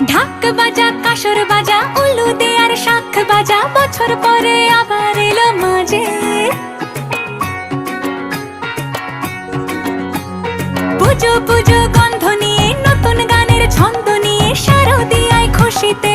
ঢাক বাজা কাসর বাজা উলু দে আর শাখ বাজা, বছর পরে আবার এলো মাঝে। পুজো পুজো গন্ধ নিয়ে নতুন গানের ছন্দ নিয়ে শারদিয়ায় খুশিতে